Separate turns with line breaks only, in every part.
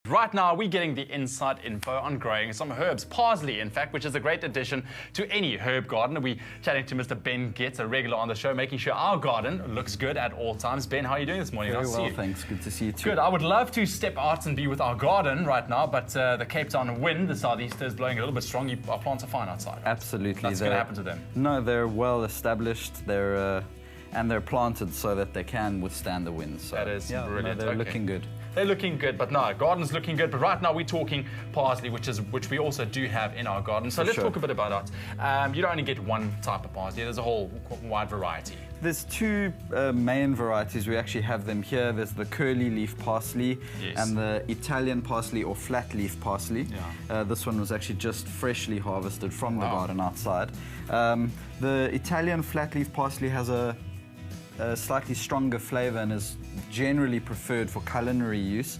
Right now, we're getting the inside info on growing some herbs, parsley, in fact, which is a great addition to any herb garden. We're chatting to Mr. Ben Getz, a regular on the show, making sure our garden looks good at all times. Ben, how are you doing this morning?
Very
nice
well,
to see you.
thanks. Good to see you too.
Good. I would love to step out and be with our garden right now, but the Cape Town wind, the southeaster, is blowing a little bit strong. Our plants are fine outside. Right?
Absolutely.
What's going to happen to them?
No, they're well established. They're planted so that they can withstand the wind. So
that is brilliant.
No, they're looking good.
They're looking good, but no, garden's looking good. But right now we're talking parsley, which we also do have in our garden. So let's talk a bit about that. You don't only get one type of parsley. There's a whole wide variety.
There's two main varieties. We actually have them here. There's the curly leaf parsley and the Italian parsley or flat leaf parsley. Yeah. This one was actually just freshly harvested from the garden outside. The Italian flat leaf parsley has a slightly stronger flavor and is generally preferred for culinary use,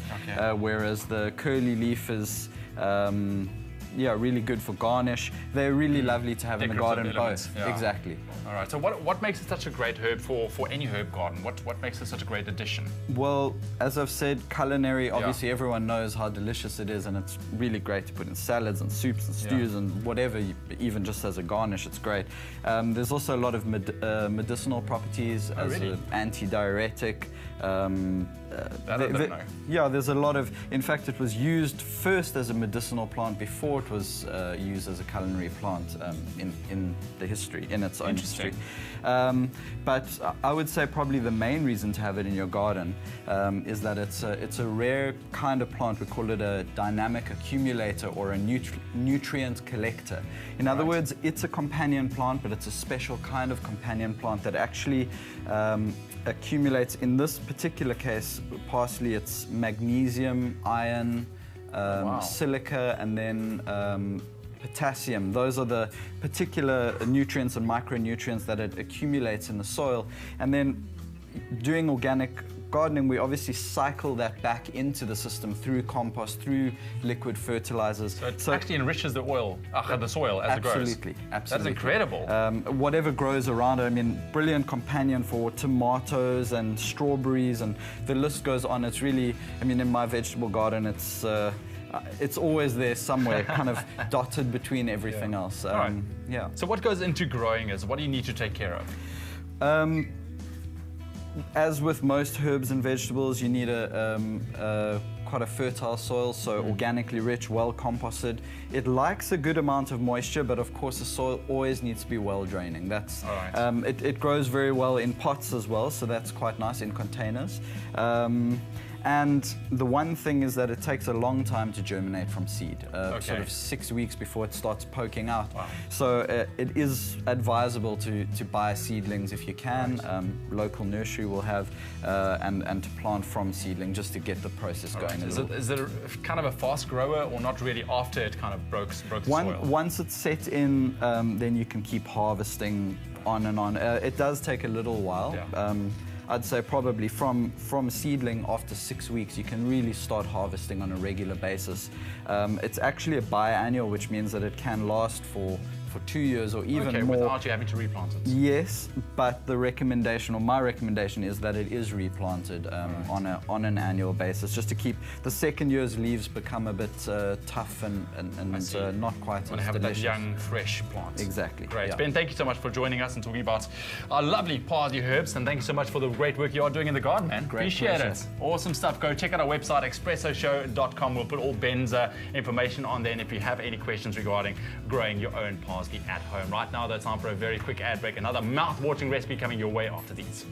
whereas the curly leaf is really good for garnish. They're really lovely to have in the garden both. Yeah. Exactly.
All right, so what makes it such a great herb for any herb garden? What makes it such a great addition?
Well, as I've said, culinary, obviously everyone knows how delicious it is, and it's really great to put in salads and soups and stews and whatever, even just as a garnish, it's great. There's also a lot of medicinal properties as an anti-diuretic. Yeah, there's a lot of, in fact, it was used first as a medicinal plant before it was used as a culinary plant in the history, in its own history. But I would say probably the main reason to have it in your garden is that it's a rare kind of plant. We call it a dynamic accumulator or a nutrient collector. In other words, it's a companion plant, but it's a special kind of companion plant that actually accumulates, in this particular case, parsley, it's magnesium, iron, silica, and then potassium. Those are the particular nutrients and micronutrients that it accumulates in the soil. And then doing organic gardening, we obviously cycle that back into the system through compost, through liquid fertilizers.
So it actually enriches the soil as it grows.
Absolutely.
That's incredible.
Whatever grows around it, I mean, brilliant companion for tomatoes and strawberries, and the list goes on. It's really, I mean, in my vegetable garden, it's always there somewhere, kind of dotted between everything else.
All right. Yeah. So what goes into growing is, what do you need to take care of?
As with most herbs and vegetables, you need quite a fertile soil, so organically rich, well composted. It likes a good amount of moisture, but of course the soil always needs to be well draining. That's it grows very well in pots as well, so that's quite nice, in containers. And the one thing is that it takes a long time to germinate from seed, sort of 6 weeks before it starts poking out. Wow. So it is advisable to buy seedlings if you can. Local nursery will have, and to plant from seedling just to get the process going.
Is it kind of a fast grower, or not really after it kind of broke the soil?
Once it's set in, then you can keep harvesting on and on. It does take a little while. Yeah. I'd say probably from seedling after 6 weeks, you can really start harvesting on a regular basis. It's actually a biannual, which means that it can last for 2 years or even more.
Without you having to replant it.
Yes, but the recommendation, or my recommendation, is that it is replanted on an annual basis, just to keep the second year's leaves become a bit tough and not quite as delicious.
Have that young, fresh plant.
Exactly.
Great. Yeah. Ben, thank you so much for joining us and talking about our lovely parsley herbs, and thank you so much for the great work you are doing in the garden, man. Appreciate it. Awesome stuff. Go check out our website, expressoshow.com. We'll put all Ben's information on there, and if you have any questions regarding growing your own parsley at home. Right now, though, it's time for a very quick ad break. Another mouth-watering recipe coming your way after these.